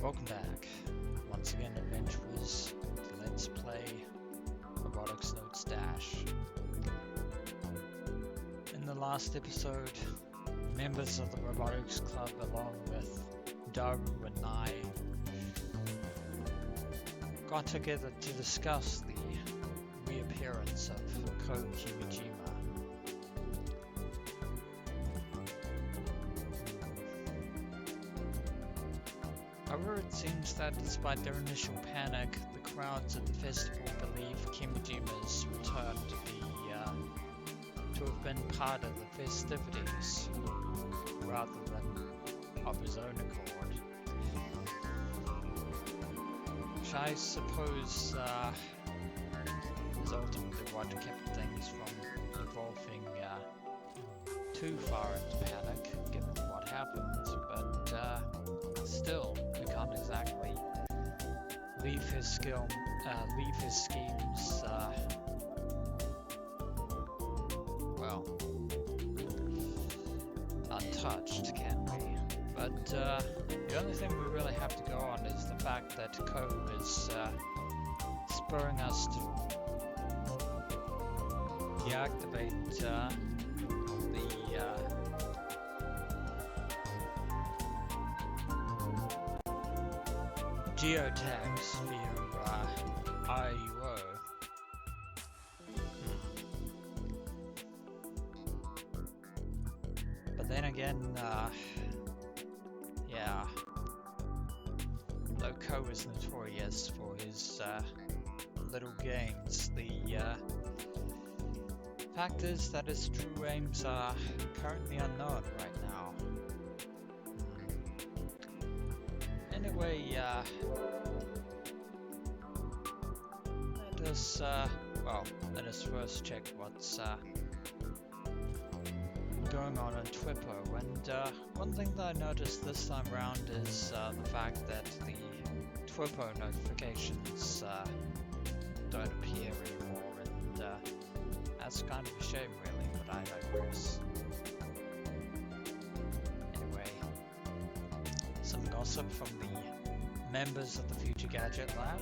Welcome back. Once again, adventurers, let's play Robotics Notes DaSH. In the last episode, members of the Robotics Club along with Daru and I got together to discuss the reappearance of Kimijima. However, it seems that despite their initial panic, the crowds at the festival believe Kimijima's return to have been part of the festivities, rather than of his own accord. Which I suppose is ultimately what kept things from evolving too far into panic, given what happened, but still, we can't exactly leave his schemes, well, untouched, can we? But the only thing we really have to go on is the fact that Ko is spurring us to deactivate the geotags via IUO. But then again, yeah, though Ko is notorious for his little games, the fact is that his true aims are currently unknown right now. Anyway, let us first check what's going on Twippo, and one thing that I noticed this time around is the fact that the Twippo notifications don't appear anymore, and that's kind of a shame really, but I digress. Anyway, some gossip from the members of the Future Gadget Lab,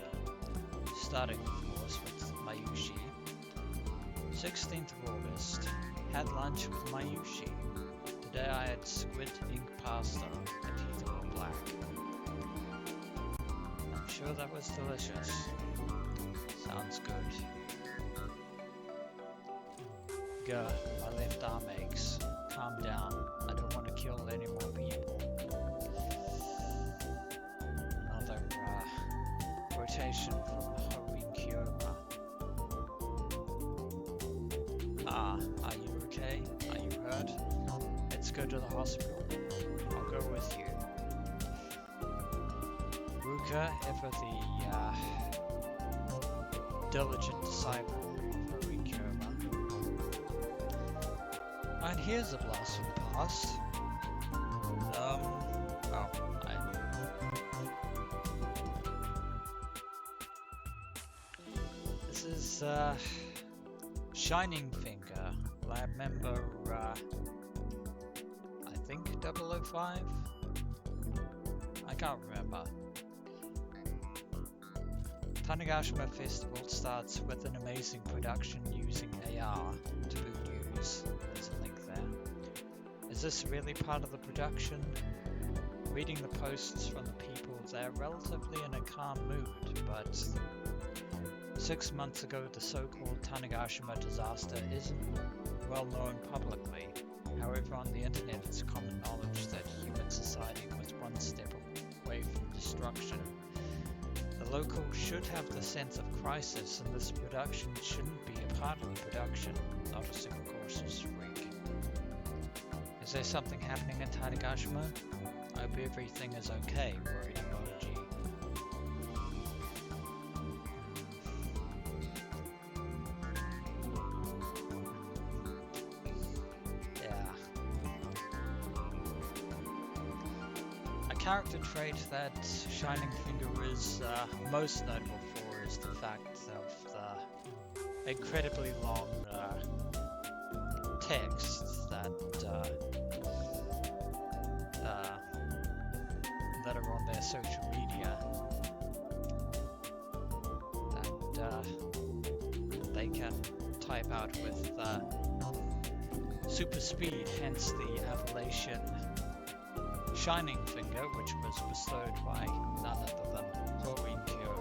starting of course with Mayushi. 16th of August, had lunch with Mayushi. Today I had squid ink pasta and teeth were black. I'm sure that was delicious. Sounds good. Gah, my left arm aches. Calm down, I don't want to kill any more people. Another quotation from Kyoma. Are you okay? Are you hurt? Let's go to the hospital. I'll go with you. Ruka, ever the diligent disciple of Kyoma. And here's a blast from the past. This is Shining Finger, lab member, I think 005? I can't remember. Tanegashima Festival starts with an amazing production using AR to boot news. There's a link there. Is this really part of the production? Reading the posts from the people, they're relatively in a calm mood, but 6 months ago the so-called Tanegashima disaster isn't well known publicly. However, on the internet it's common knowledge that human society was one step away from destruction. The local should have the sense of crisis, and this production shouldn't be a part of the production, not a super cautious freak. Is there something happening in Tanegashima? I hope everything is okay, worried emoji. A character trait that Shining Finger is most notable for is the fact of the incredibly long texts that better on their social media. And they can type out with super speed, hence the appellation Shining Finger, which was bestowed by none other than Daru and Kaito.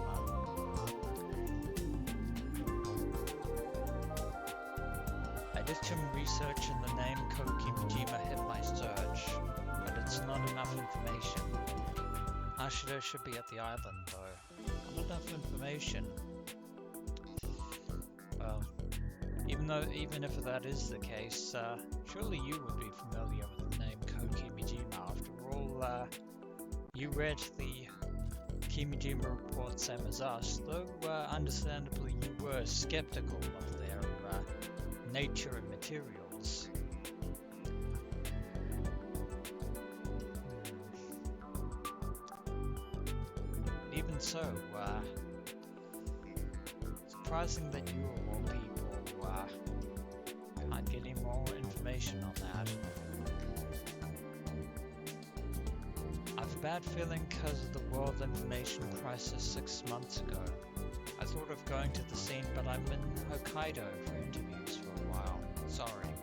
I did some research and the name Kimijima hit my search, but it's not enough information. Ashida should be at the island though. Not enough information. Well, even if that is the case, surely you would be familiar with the name Kimijima. After all, you read the Kimijima report same as us, though understandably you were skeptical of their nature and materials. Even so, surprising that you of all people can't get any more information on that. I've a bad feeling because of the world information crisis 6 months ago. I thought of going to the scene, but I'm in Hokkaido for interviews for a while. Sorry.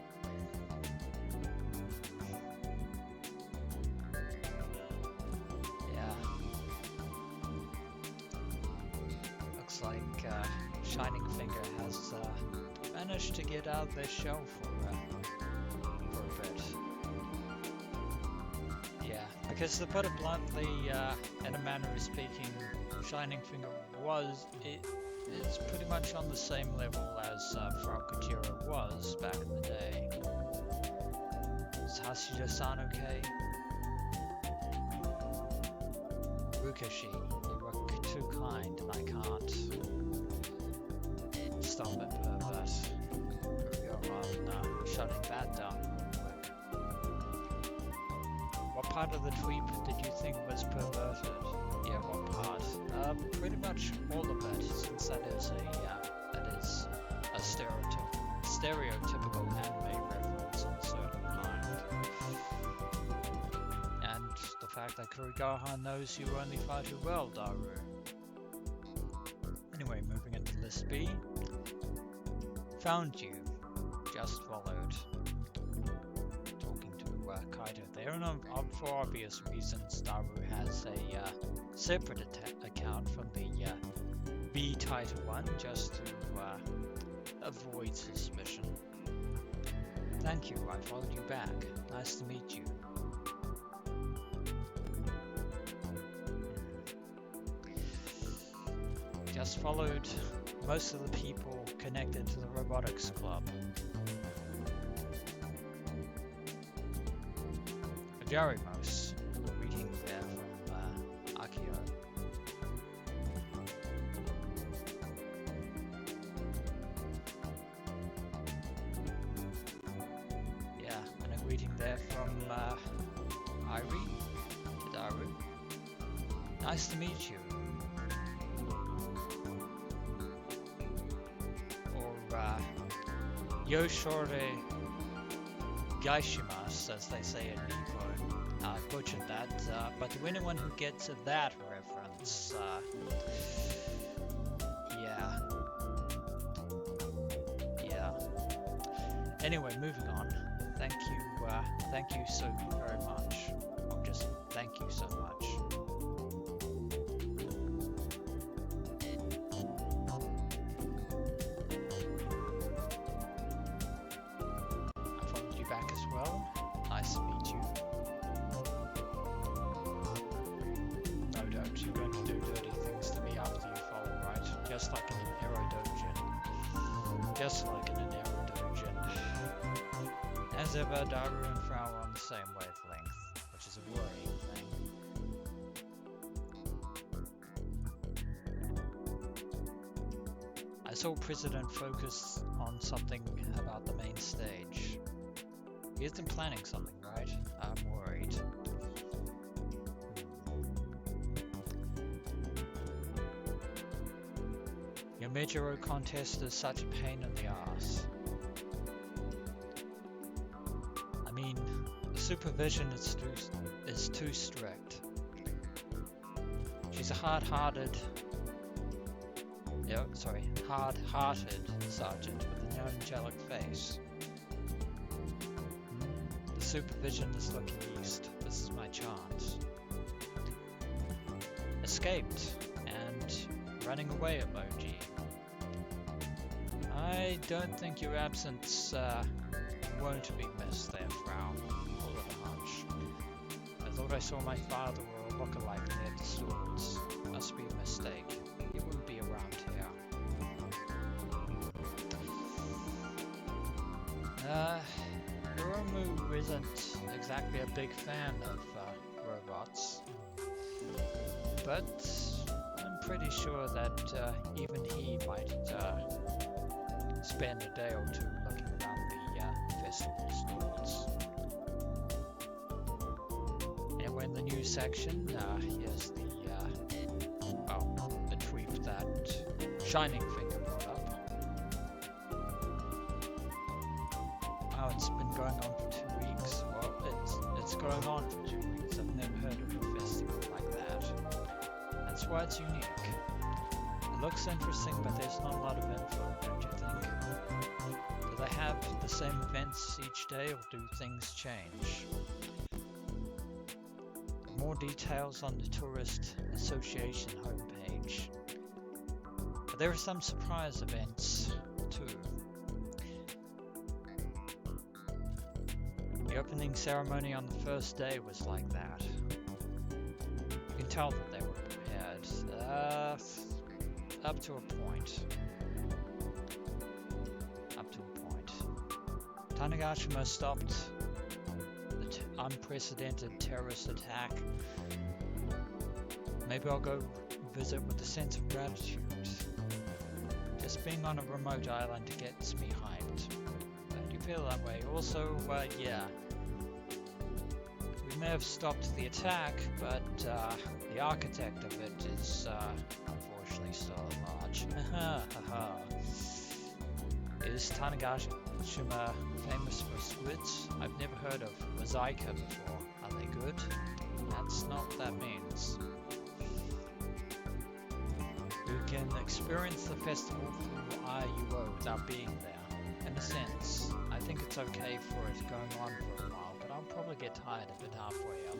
Yeah. Looks like Shining Finger has managed to get out of their shell for a bit. Yeah, because to put it bluntly, in a manner of speaking, Shining Finger it's pretty much on the same level as Frau was back in the day. Is Hashida-san okay? Rukashi, you were too kind and I can't stop it, pervert. Shutting that down real quick. What part of the tweet did you think was perverted? Yeah, what part? Pretty much all of it, since that is a stereotypical anime reference of a certain kind. And the fact that Kurigaha knows you only far too well, Daru. Anyway, moving into list B. Found you. Just followed. Talking to Kaito there, and for obvious reasons, Daru has a separate account from the B title one, just to avoid suspicion. Thank you, I followed you back. Nice to meet you. Just followed most of the people connected to the Robotics Club. Very most reading there from Akio. Yeah, and a greeting there from Irie to Daru. Nice to meet you. Or Yoshore Gaishimasu, as they say in Nippon. Butchered that, but to anyone who gets that reference, yeah. Anyway, moving on. Thank you so very much. Or just thank you so much. I followed you back as well. Nice to meet you. You're going to do dirty things to me after you fall, right? Just like in an arrow doujin. Just like in an arrow doujin. As ever, Daru and Frau are on the same wavelength, which is a worrying thing. I saw President focus on something about the main stage. He isn't planning something, right? I'm worried. Your Majoro contest is such a pain in the ass. I mean, the supervision is too strict. She's a hard-hearted sergeant with an angelic face. The supervision is looking east. This is my chance. Escaped and running away emoji. I don't think your absence won't be missed there, Frau. All of a hunch. I thought I saw my father or a lookalike near the swords. Must be a mistake. He wouldn't be around here. Hiromu isn't exactly a big fan of robots, but I'm pretty sure that even he might spend a day or two looking around the festival stalls. And when the news section, here's the tweet that Shining Finger brought up. Oh, it's been going on for 2 weeks. Well, it's going on for 2 weeks. I've never heard of a festival like that. That's why it's unique. It looks interesting, but there's not a lot of info, don't you think? Do they have the same events each day, or do things change? More details on the Tourist Association homepage. But there are some surprise events, too. The opening ceremony on the first day was like that. You can tell that they were prepared. Up to a point. Tanegashima stopped the unprecedented terrorist attack. Maybe I'll go visit with a sense of gratitude. Just being on a remote island gets me hyped. Don't you feel that way? Also, yeah. We may have stopped the attack, but the architect of it is unfortunately still at large. Is Tanegashima famous for squids? I've never heard of Mosaika before. Are they good? That's not what that means. You can experience the festival through IUO without being there. In a sense, I think it's okay for it going on for a while, but I'll probably get tired of it halfway up.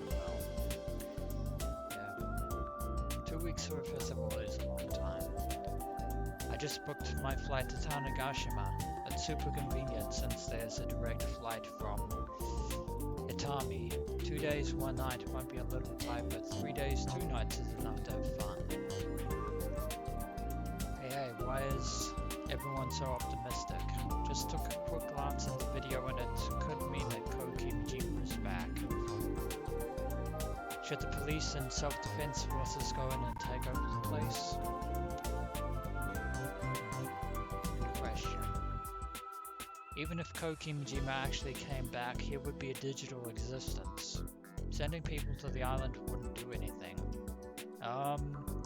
Yeah. 2 weeks for a festival is a long time. I just booked my flight to Tanegashima. It's super convenient since there's a direct flight from Itami. 2 days, 1 night might be a little tight, but 3 days, 2 nights is enough to have fun. Hey, why is everyone so optimistic? Just took a quick glance at the video and it could mean that Kimijima is back. Should the police and self-defense forces go in and take over the place? Good question. Even if Kimijima actually came back, he would be a digital existence. Sending people to the island wouldn't do anything. I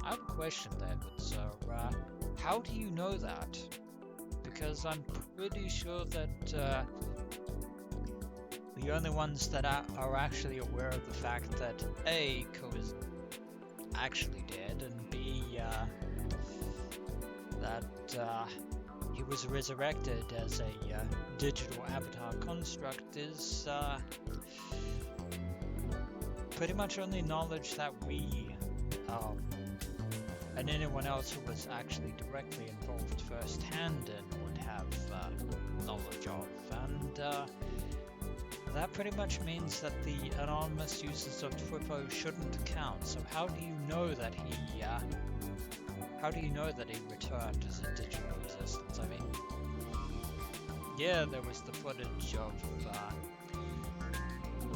have a question, David, so how do you know that? Because I'm pretty sure that the only ones that are actually aware of the fact that A, Ko is actually dead, and B, that he was resurrected as a digital avatar construct is pretty much only knowledge that we and anyone else who was actually directly involved firsthand and would have knowledge of. And that pretty much means that the anonymous users of Twipo shouldn't count. So how do you know that he returned as a digital existence? I mean, yeah, there was the footage of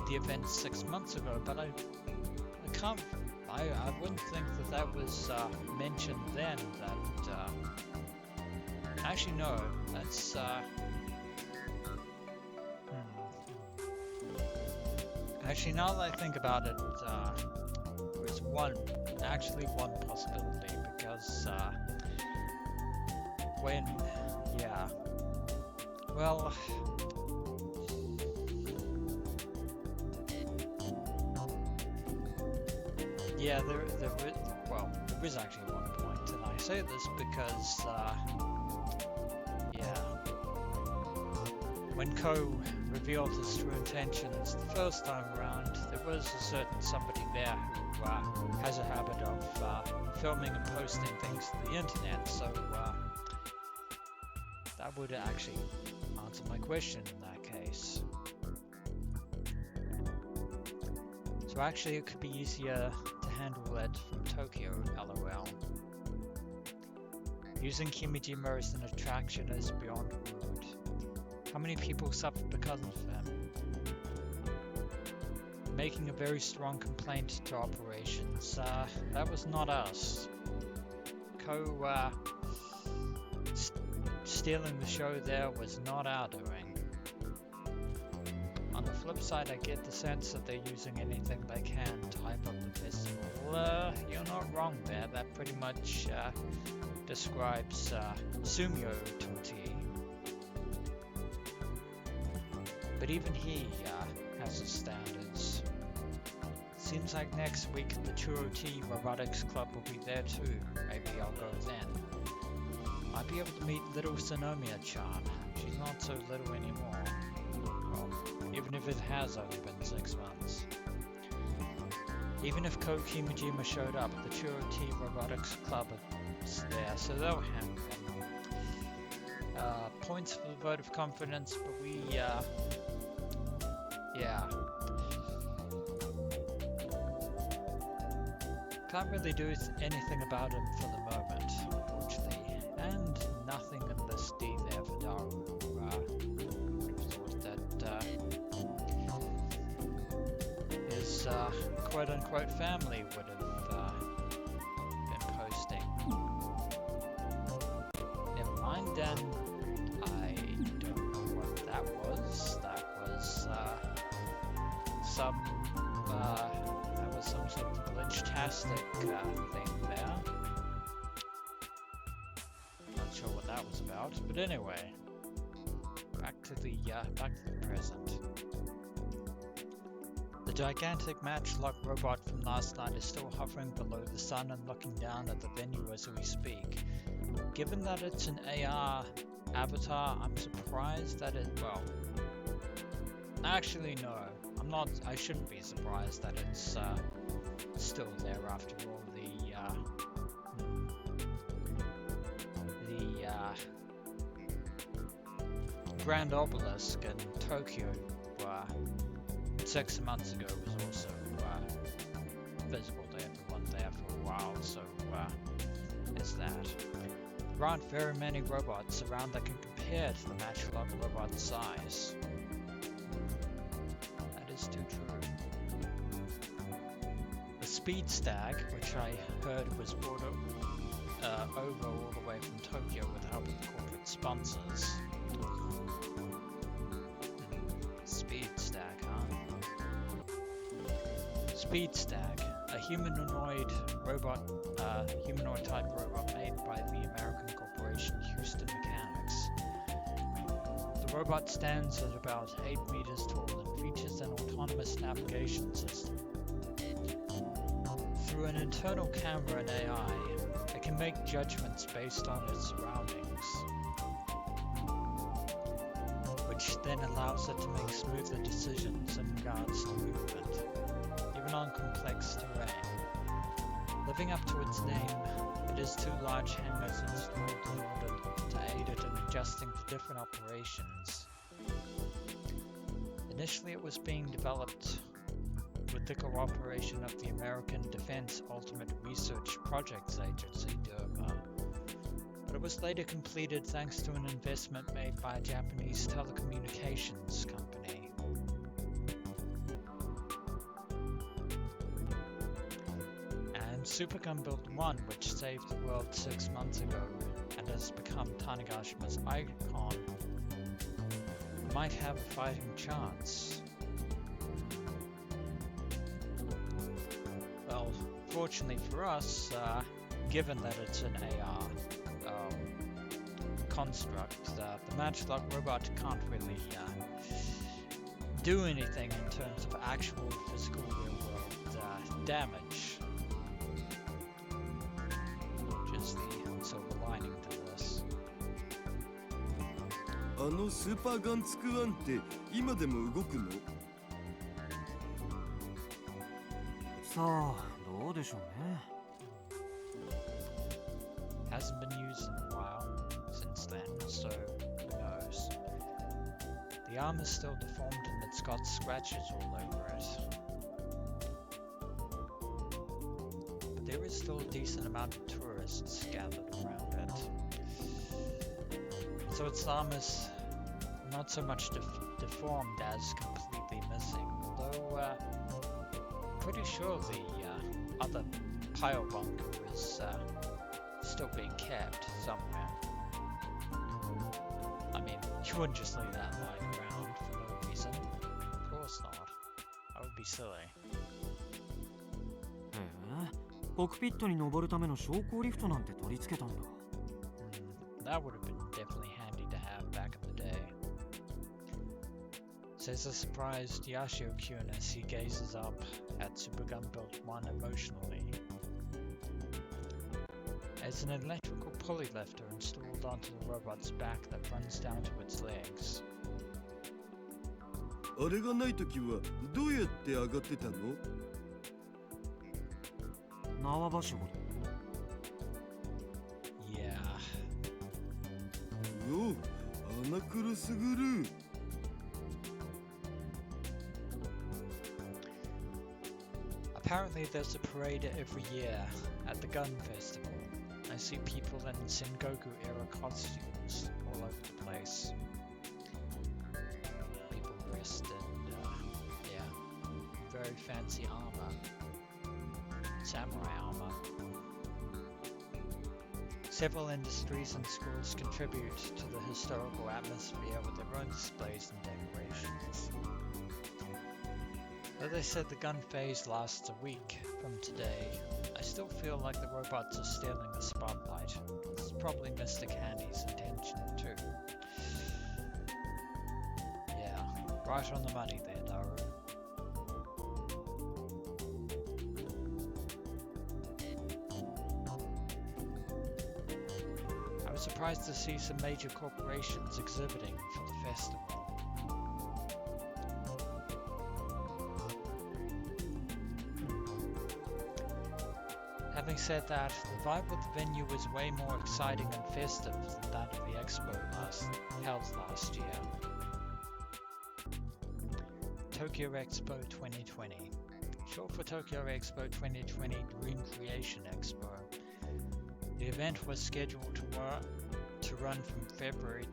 the event 6 months ago, but I wouldn't think that was mentioned then. That actually no, that's actually now that I think about it, there's one possibility, because well, there is actually one point, and I say this because, yeah, when Ko revealed his true intentions the first time around, there was a certain somebody there who has a habit of filming and posting things to the internet, so that would actually answer my question in that case. So actually it could be easier to handle it from Tokyo, lol. Using Kimijima as an attraction is beyond rude. How many people suffered because of them? Making a very strong complaint to operations. That was not us. Ko, stealing the show there was not our doing. On the flip side, I get the sense that they're using anything they can to hype up the festival. You're not wrong there. That pretty much describes Sumio Toti. But even he has his standards. Seems like next week the Churoti Robotics Club will be there too. Maybe I'll go then. Might be able to meet little Sonomiya-chan. She's not so little anymore. Well, even if it has only been 6 months. Even if Ko Kimijima showed up, the Churoti Robotics Club is there, so they'll handle him. Points for the vote of confidence, but we, yeah. Can't really do anything about him for the moment, unfortunately. And nothing in this D there for Daru. Would have thought that his quote-unquote family would have been posting. Never mind then. I don't know what that was. That was some sort of glitch-tastic thing there. Not sure what that was about, but anyway, back to the present. The gigantic matchlock robot from last night is still hovering below the sun and looking down at the venue as we speak. Given that it's an AR avatar, I'm surprised that it, well, actually no, I shouldn't be surprised that it's still there after all. The Grand Obelisk in Tokyo 6 months ago was also visible to everyone there for a while, so there's that. There aren't very many robots around that can compare to the matchlock robot size. That is too true. The Speed Stag, which I heard was brought over all the way from Tokyo with the help of corporate sponsors. Speed Stag, huh? Speed Stag, a humanoid type robot made by the American corporation Houston Mechanics. The robot stands at about 8 meters tall and features an autonomous navigation system. Through an internal camera and AI, it can make judgments based on its surroundings, which then allows it to make smoother decisions in regards to movement, even on complex terrain. Living up to its name, it has 2 large hangars installed in order to aid it in adjusting to different operations. Initially it was being developed with the cooperation of the American Defense Ultimate Research Projects Agency, DARPA, but it was later completed thanks to an investment made by a Japanese telecommunications company. And Supergun Build 1, which saved the world 6 months ago and has become Tanegashima's icon, might have a fighting chance. Well, fortunately for us, given that it's an AR construct, the matchlock robot can't really do anything in terms of actual physical real-world damage. is the silver lining to this. あのスーパーガンツクワンって今でも動くの？さあ、どうでしょうね。Hasn't been used in a while since then, so who knows. The arm is still deformed and it's got scratches all over it. But there is still a decent amount of tourists gathered around it. So its arm is not so much deformed as completely missing, although pretty sure the other pile bunker is still being kept somewhere. I mean, you wouldn't just leave that lying around for no reason. Of course not. That would be silly. へえ、コックピットに登るための昇降リフトなんて取り付けたんだ。That would have been definitely handy to have back in the day. Says a surprised Yashio-kun as he gazes up at Super Gun Build 1 emotionally. There's an electrical pulley lifter installed onto the robot's back that runs down to its legs. あれがないときはどうやって上がってたの？縄ばしご。Yeah. お、穴黒すぐる。Apparently there's a parade every year at the gun festival. I see people in Sengoku-era costumes all over the place. People dressed in, very fancy armor. Samurai armor. Several industries and schools contribute to the historical atmosphere with their own displays and decorations. Though they said the gun phase lasts a week from today, I still feel like the robots are stealing the spotlight. This is probably Mr. Candy's intention too. Yeah, right on the money there, Daru. I was surprised to see some major corporations exhibiting for the festival. Having said that, the vibe of the venue was way more exciting and festive than that of the expo held last year. Tokyo Expo 2020. Short for Tokyo Expo 2020 Dream Creation Expo. The event was scheduled to run from February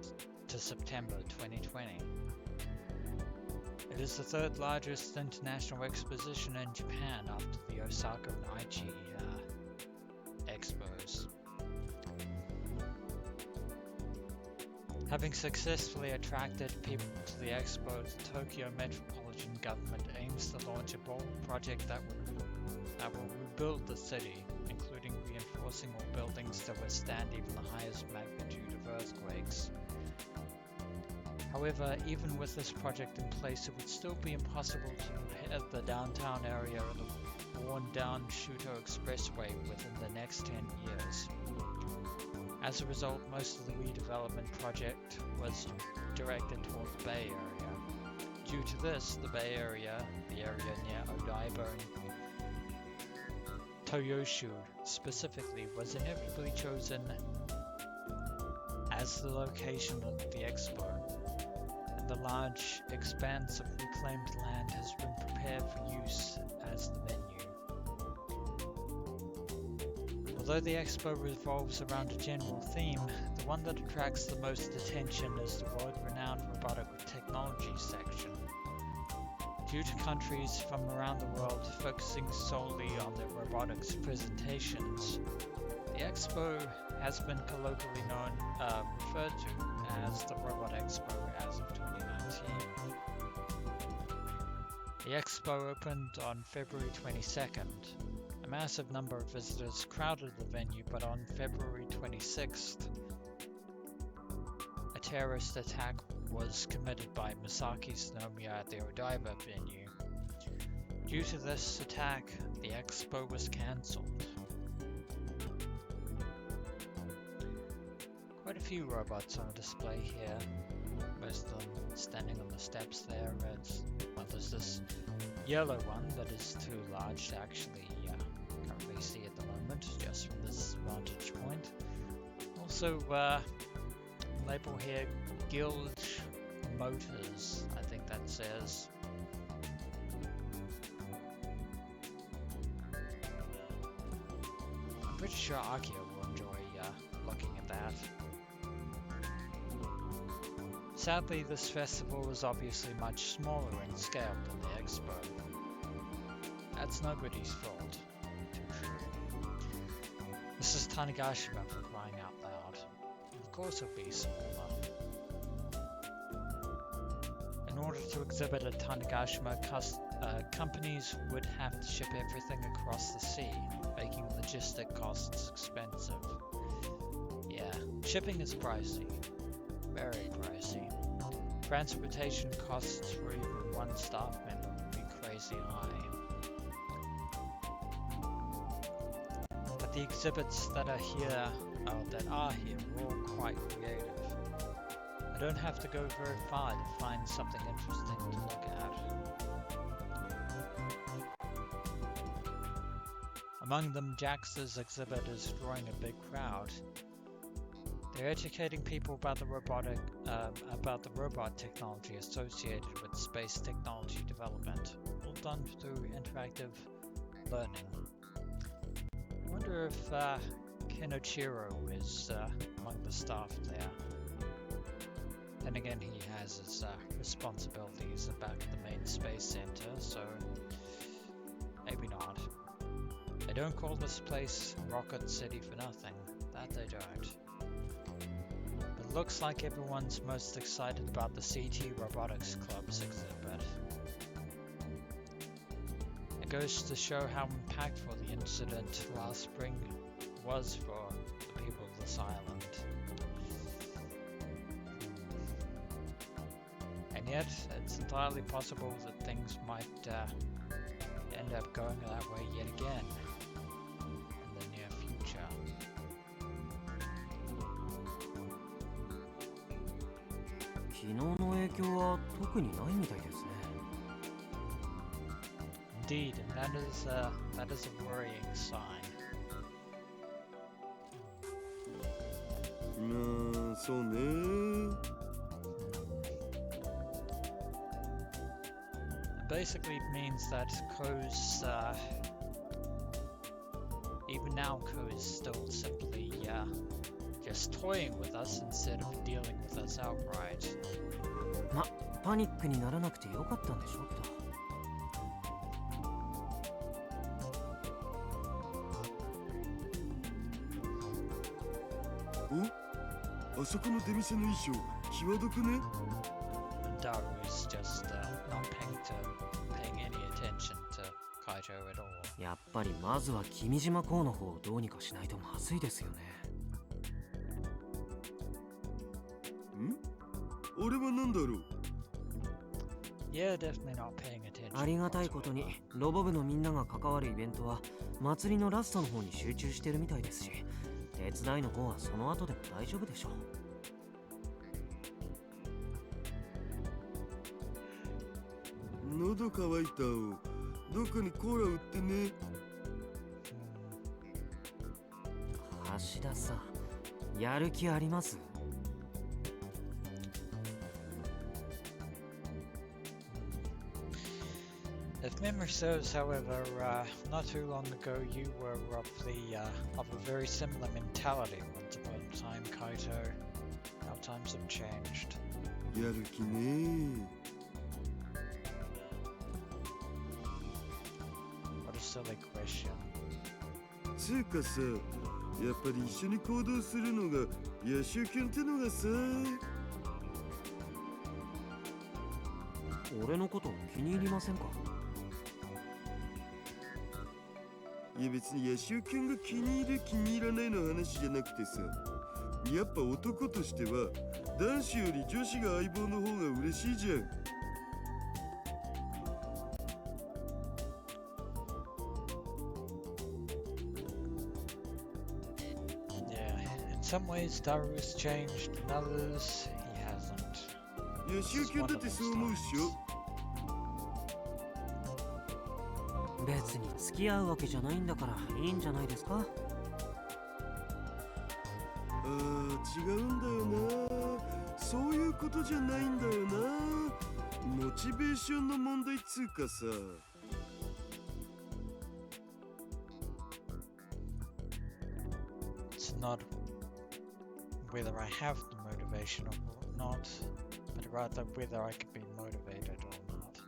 to September 2020. It is the third largest international exposition in Japan after the Osaka and Aichi expos. Having successfully attracted people to the expo, the Tokyo Metropolitan Government aims to launch a bold project that will rebuild the city, including reinforcing all buildings to withstand even the highest magnitude of earthquakes. However, even with this project in place, it would still be impossible to hit the downtown area of the worn-down Shuto Expressway within the next 10 years. As a result, most of the redevelopment project was directed toward the Bay Area. Due to this, the Bay Area, the area near Odaiba and Toyoshu specifically, was inevitably chosen as the location of the expo. The large expanse of reclaimed land has been prepared for use as the venue. Although the expo revolves around a general theme, the one that attracts the most attention is the world-renowned robotic technology section. Due to countries from around the world focusing solely on their robotics presentations, the expo has been colloquially referred to as the Robot Expo as of 2019. The expo opened on February 22nd. A massive number of visitors crowded the venue, but on February 26th, a terrorist attack was committed by Masaki Tsunomiya at the Odaiba venue. Due to this attack, the expo was cancelled. Quite a few robots on display here. Most of them standing on the steps there. Well, there's this yellow one that is too large to actually currently see at the moment, just from this vantage point. Also, label here, Guild Motors, I think that says. I'm pretty sure Akio will enjoy looking at that. Sadly, this festival is obviously much smaller in scale than the expo. That's nobody's fault. Too true. This is Tanegashima for crying out loud. Of course it'll be smaller. In order to exhibit at Tanegashima, companies would have to ship everything across the sea, making logistic costs expensive. Yeah, shipping is pricey. Very pricey. Transportation costs for even one staff member would be crazy high. But the exhibits that are here, are all quite creative. I don't have to go very far to find something interesting to look at. Among them, JAXA's exhibit is drawing a big crowd. They're educating people about the robot technology associated with space technology development, all done through interactive learning. I wonder if Kenochiro is among the staff there. Then again, he has his responsibilities back at the main space center, so maybe not. They don't call this place Rocket City for nothing, that they don't. It looks like everyone's most excited about the CT Robotics Club's exhibit. It goes to show how impactful the incident last spring was for the people of this island. And yet, it's entirely possible that things might end up going that way yet again in the near future. Indeed, and that is a worrying sign. そうね Basically it means that Ko's, even now Ko is still simply just toying with us instead of dealing with us outright. ま、パニックにならなくてよかったんでしょうけど。お、あそこの出店の衣装、際どくね Daru is just not paying any attention to Kaito at all. やっぱりまずは君島港の方をどうにかしないとまずいですよね。ん？俺は何だろう Yeah, definitely not paying attention. ありがたいことにロボ部のみんなが関わるイベントは祭りのラストの方に集中してるみたいですし、手伝いの方はその後でも大丈夫でしょう。喉乾いたお。どっかにコーラ売ってね。橋田さん、やる気あります？ If memory serves, however, not too long ago you were of a very similar mentality once upon a time, Kaito. How times have changed. やる気ね What a silly question. つうかさ、やっぱり一緒に行動するのが野手キュンってのがさ。俺のこと気に入りませんか？いや別に野手キュンが気に入る気に入らないの話じゃなくてさ、やっぱ男としては男子より女子が相棒の方が嬉しいじゃん。Yeah, it's some ways Daru has changed, in others he hasn't. ヤシオ君だってそう思うっしょ。別に付き合うわけじゃないんだからいいんじゃないですか。ああ、違うんだよな。そういうことじゃないんだよな。モチベーションの問題つうかさ。It's not whether I have the motivation or not, but rather whether I can be motivated or not.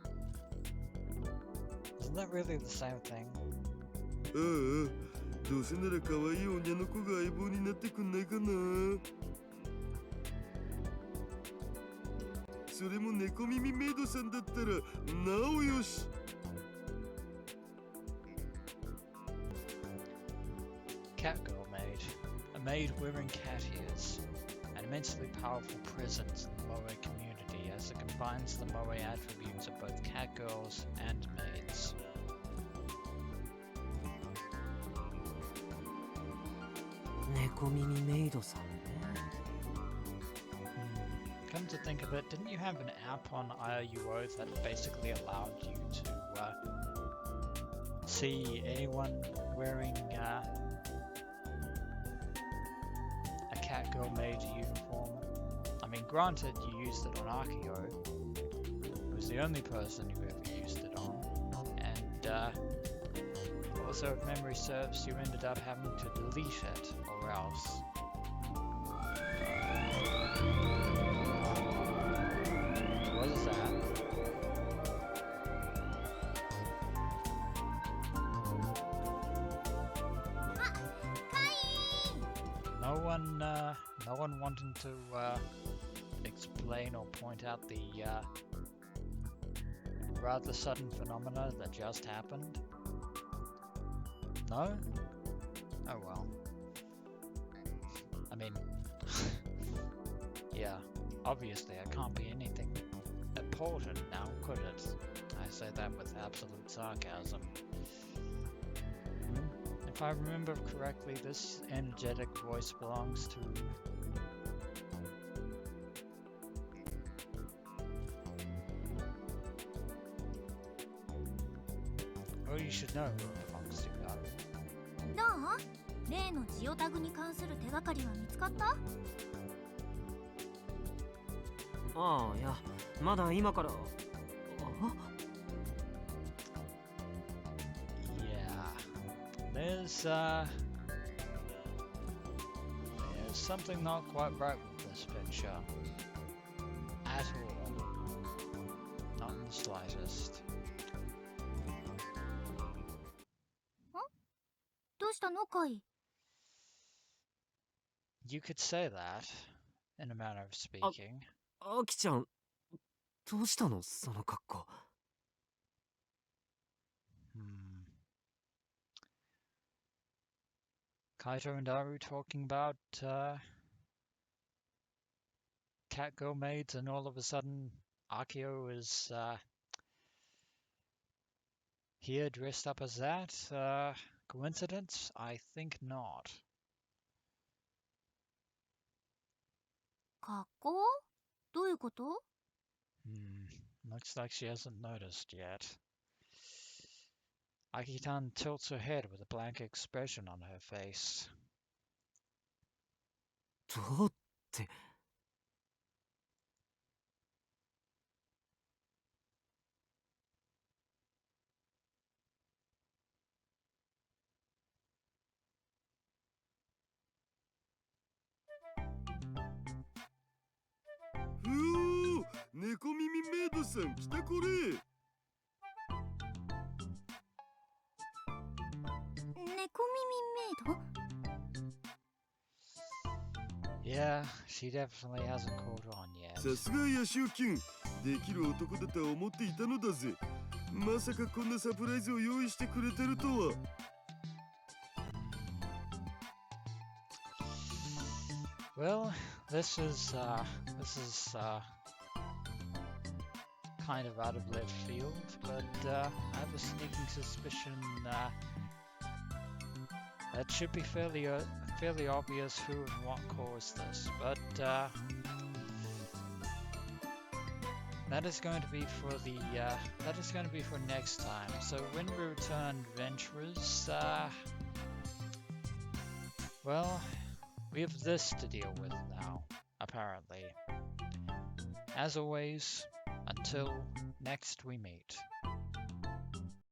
Isn't that really the same thing? ああ、どうせなら可愛い女の子が相棒になってくんないかな。それも猫耳メイドさんだったらなおよし。Catgirl maid. A maid wearing cat ears. An immensely powerful presence in the Moe community as it combines the Moe attributes of both catgirls and maids. 猫耳メイドさんね。Come to think of it, didn't you have an app on IRUO that basically allowed you to see anyone wearing a Catgirl maid uniform? I mean, granted, you used it on Akio. It was the only person who ever used it on. And also, if memory serves, you ended up having to delete it, or else. What is that? No one wanting to explain or point out the rather sudden phenomena that just happened? No? Oh well. I mean, yeah, obviously I can't be anything important now, could it? I say that with absolute sarcasm. If I remember correctly, this energetic voice belongs to... Oh, you should know who it belongs to, Daru. どう？例のジオタグに関する手がかりは見つかった？ああ、いや、まだ今から。There's something not quite right with this picture. At all. Not in the slightest. どうしたのかい？ You could say that, in a manner of speaking. アキちゃん、どうしたのその格好。Kaito and Daru talking about Catgirl maids, and all of a sudden Akio is here dressed up as that. Coincidence? I think not. 格好？どういうこと？ Looks like she hasn't noticed yet. Akitan tilts her head with a blank expression on her face. どうって。ふぅ、猫耳メイドさん来たこれ。猫耳メイド？ Yeah, she definitely hasn't caught on yet. さすがヤシオキュン、できる男だとは思っていたのだぜ。まさかこんなサプライズを用意してくれてるとは。Well, this is kind of out of left field, but I have a sneaking suspicion that should be fairly fairly obvious who and what caused this, but that is going to be for the next time. So when we return, adventurers, well, we have this to deal with now, apparently. As always, until next we meet.